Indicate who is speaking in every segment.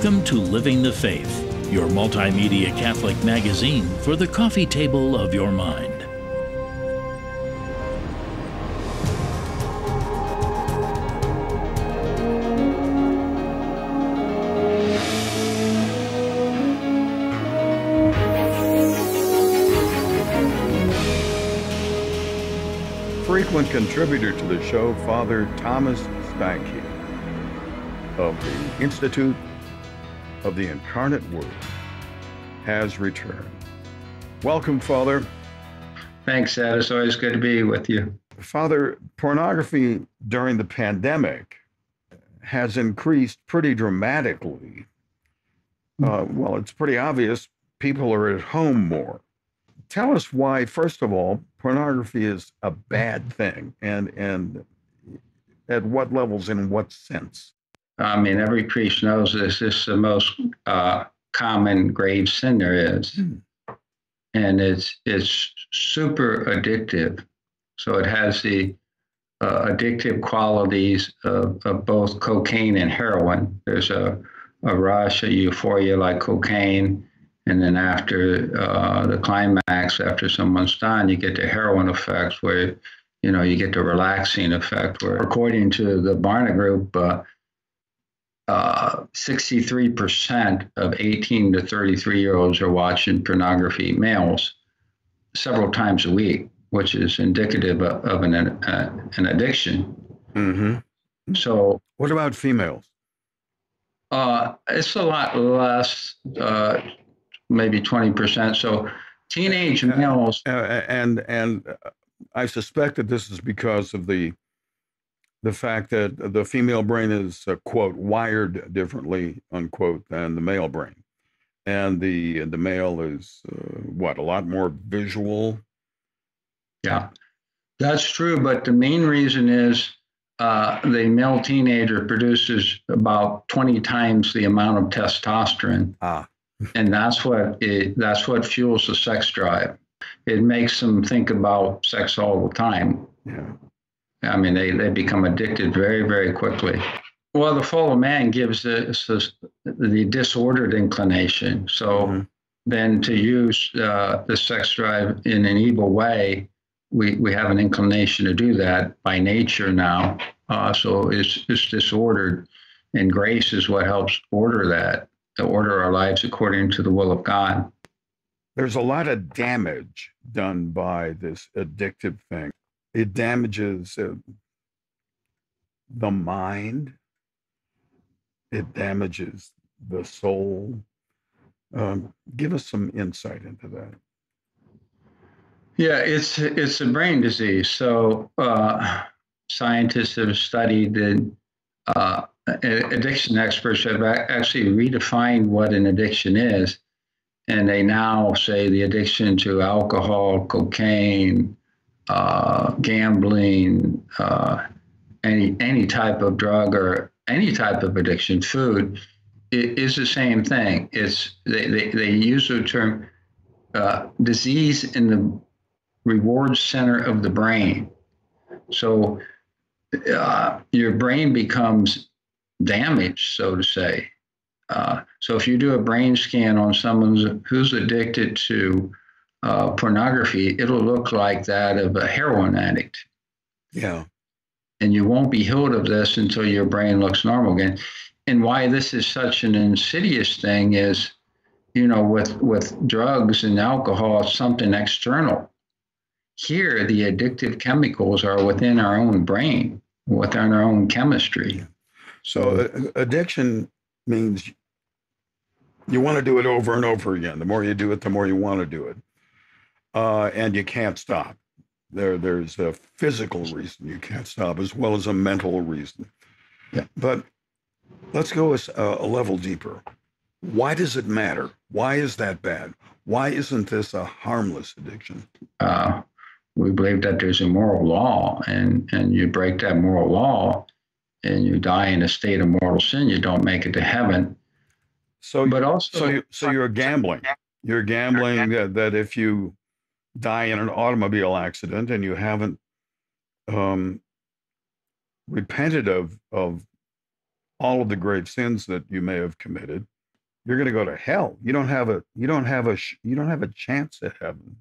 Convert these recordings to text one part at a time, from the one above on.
Speaker 1: Welcome to Living the Faith, your multimedia Catholic magazine for the coffee table of your mind.
Speaker 2: Frequent contributor to the show, Father Thomas Steinke of the Institute of the Incarnate Word has returned. Welcome, Father.
Speaker 3: Thanks, Ed. It's always good to be with you.
Speaker 2: Father, pornography during the pandemic has increased pretty dramatically. Well, it's pretty obvious people are at home more. Tell us why, first of all, pornography is a bad thing, and at what levels, in what sense?
Speaker 3: I mean, every priest knows this. This is the most common grave sin there is. And it's super addictive. So it has the addictive qualities of both cocaine and heroin. There's a rush, a euphoria like cocaine. And then after the climax, after someone's done, you get the heroin effect where, you get the relaxing effect where, according to the Barna Group, 63% of 18 to 33-year-olds are watching pornography, males, several times a week, which is indicative of an addiction.
Speaker 2: Mm-hmm.
Speaker 3: So,
Speaker 2: what about females?
Speaker 3: It's a lot less. Maybe 20%. So teenage males.
Speaker 2: And I suspect that this is because of the fact that the female brain is, quote, wired differently, unquote, than the male brain. And the male is, a lot more visual?
Speaker 3: Yeah, that's true. But the main reason is the male teenager produces about 20 times the amount of testosterone. And that's what fuels the sex drive. It makes them think about sex all the time.
Speaker 2: Yeah.
Speaker 3: I mean, they become addicted very, very quickly. Well, the fall of man gives the disordered inclination. So then to use the sex drive in an evil way, we have an inclination to do that by nature now. So it's disordered, and grace is what helps order that. To order our lives according to the will of God.
Speaker 2: There's a lot of damage done by this addictive thing. It damages the mind. It damages the soul. Give us some insight into that.
Speaker 3: Yeah, it's a brain disease. So scientists have studied the addiction experts have actually redefined what an addiction is. And they now say the addiction to alcohol, cocaine, gambling, any type of drug or any type of addiction, food, it is the same thing. It's they use the term disease in the reward center of the brain. So your brain becomes damaged, so to say. So if you do a brain scan on someone who's addicted to pornography, it'll look like that of a heroin addict.
Speaker 2: Yeah.
Speaker 3: And you won't be healed of this until your brain looks normal again. And why this is such an insidious thing is, with drugs and alcohol, it's something external. Here, the addictive chemicals are within our own brain, within our own chemistry.
Speaker 2: So addiction means you want to do it over and over again. The more you do it, the more you want to do it. And you can't stop. There's a physical reason you can't stop as well as a mental reason.
Speaker 3: Yeah.
Speaker 2: But let's go a level deeper. Why does it matter? Why is that bad? Why isn't this a harmless addiction?
Speaker 3: We believe that there's a moral law, and you break that moral law and you die in a state of mortal sin, you don't make it to heaven.
Speaker 2: So you're gambling. You're gambling that if you die in an automobile accident and you haven't repented of all of the great sins that you may have committed, you're going to go to hell. You don't have a chance at heaven.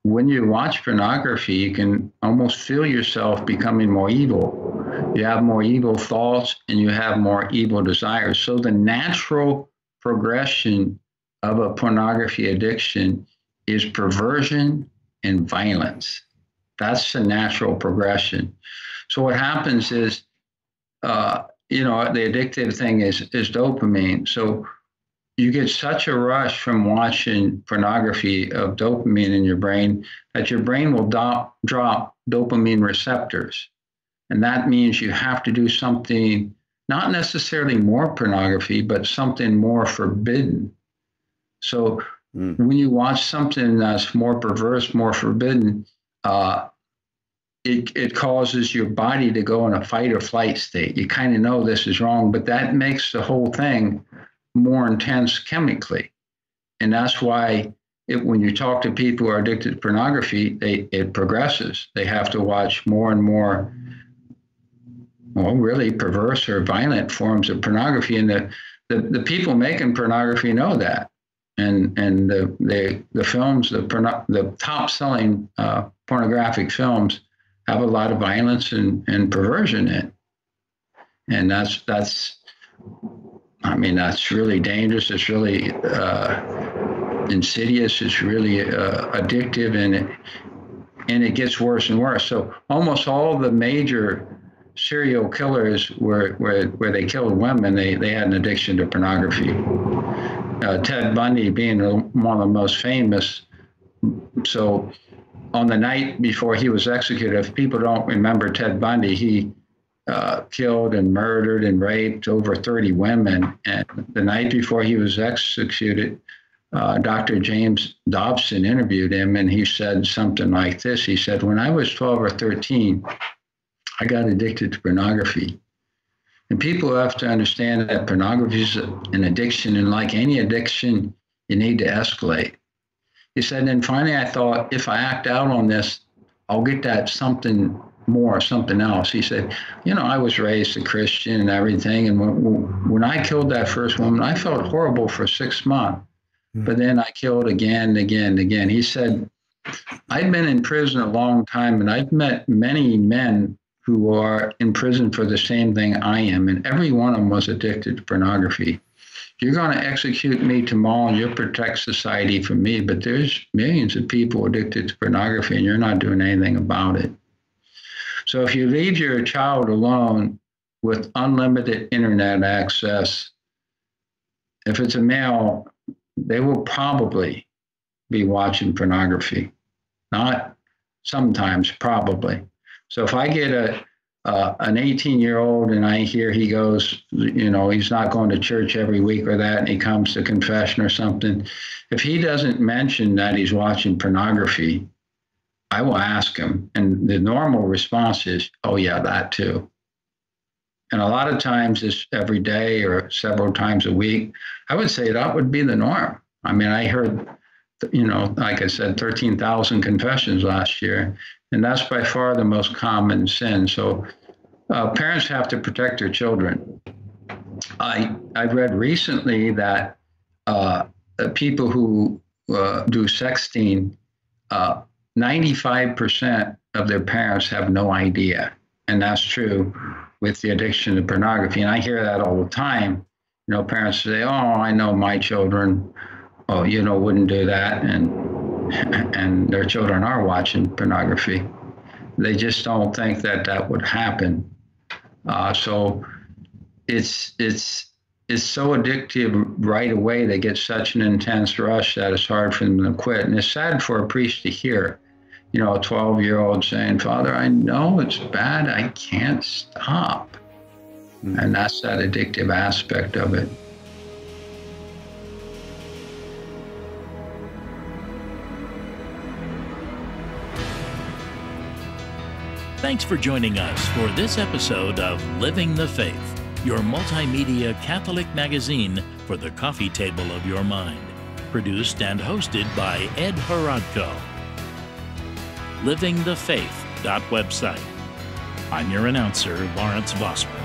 Speaker 3: When you watch pornography, you can almost feel yourself becoming more evil. You have more evil thoughts and you have more evil desires. So the natural progression of a pornography addiction is perversion and violence. That's the natural progression. So what happens is, the addictive thing is dopamine. So you get such a rush from watching pornography of dopamine in your brain that your brain will drop dopamine receptors. And that means you have to do something, not necessarily more pornography, but something more forbidden. So when you watch something that's more perverse, more forbidden, it causes your body to go in a fight or flight state. You kind of know this is wrong, but that makes the whole thing more intense chemically. And that's why when you talk to people who are addicted to pornography, it progresses. They have to watch more and more, really perverse or violent forms of pornography. And the people making pornography know that. And the films, the top selling pornographic films have a lot of violence and perversion in it. And that's really dangerous. It's really insidious. It's really addictive, and it gets worse and worse. So almost all the major serial killers where they killed women, they had an addiction to pornography. Ted Bundy being one of the most famous. So on the night before he was executed, if people don't remember Ted Bundy, he killed and murdered and raped over 30 women. And the night before he was executed, Dr. James Dobson interviewed him, and he said something like this. He said, when I was 12 or 13, I got addicted to pornography. And people have to understand that pornography is an addiction, and like any addiction, you need to escalate. He said, and finally I thought, if I act out on this, I'll get that something more, something else. He said, I was raised a Christian and everything, and when I killed that first woman, I felt horrible for 6 months. But then I killed again. He said, I've been in prison a long time, and I've met many men who are in prison for the same thing I am, and every one of them was addicted to pornography. You're going to execute me tomorrow, and you'll protect society from me, but there's millions of people addicted to pornography, and you're not doing anything about it. So if you leave your child alone with unlimited internet access, if it's a male, they will probably be watching pornography. Not sometimes, probably. So if I get an 18-year-old and I hear he goes, he's not going to church every week or that, and he comes to confession or something, if he doesn't mention that he's watching pornography, I will ask him. And the normal response is, oh, yeah, that too. And a lot of times it's every day or several times a week. I would say that would be the norm. I mean, I heard, like I said, 13,000 confessions last year. And that's by far the most common sin. So parents have to protect their children. I read recently that people who do sexting, 95% of their parents have no idea. And that's true with the addiction to pornography. And I hear that all the time. Parents say, oh, I know my children, wouldn't do that. And their children are watching pornography. They just don't think that would happen. So it's so addictive right away. They get such an intense rush that it's hard for them to quit. And it's sad for a priest to hear, a 12-year-old saying, Father, I know it's bad. I can't stop. Mm-hmm. And that's that addictive aspect of it.
Speaker 1: Thanks for joining us for this episode of Living the Faith, your multimedia Catholic magazine for the coffee table of your mind. Produced and hosted by Ed Horodko. livingthefaith.website. I'm your announcer, Lawrence Vossman.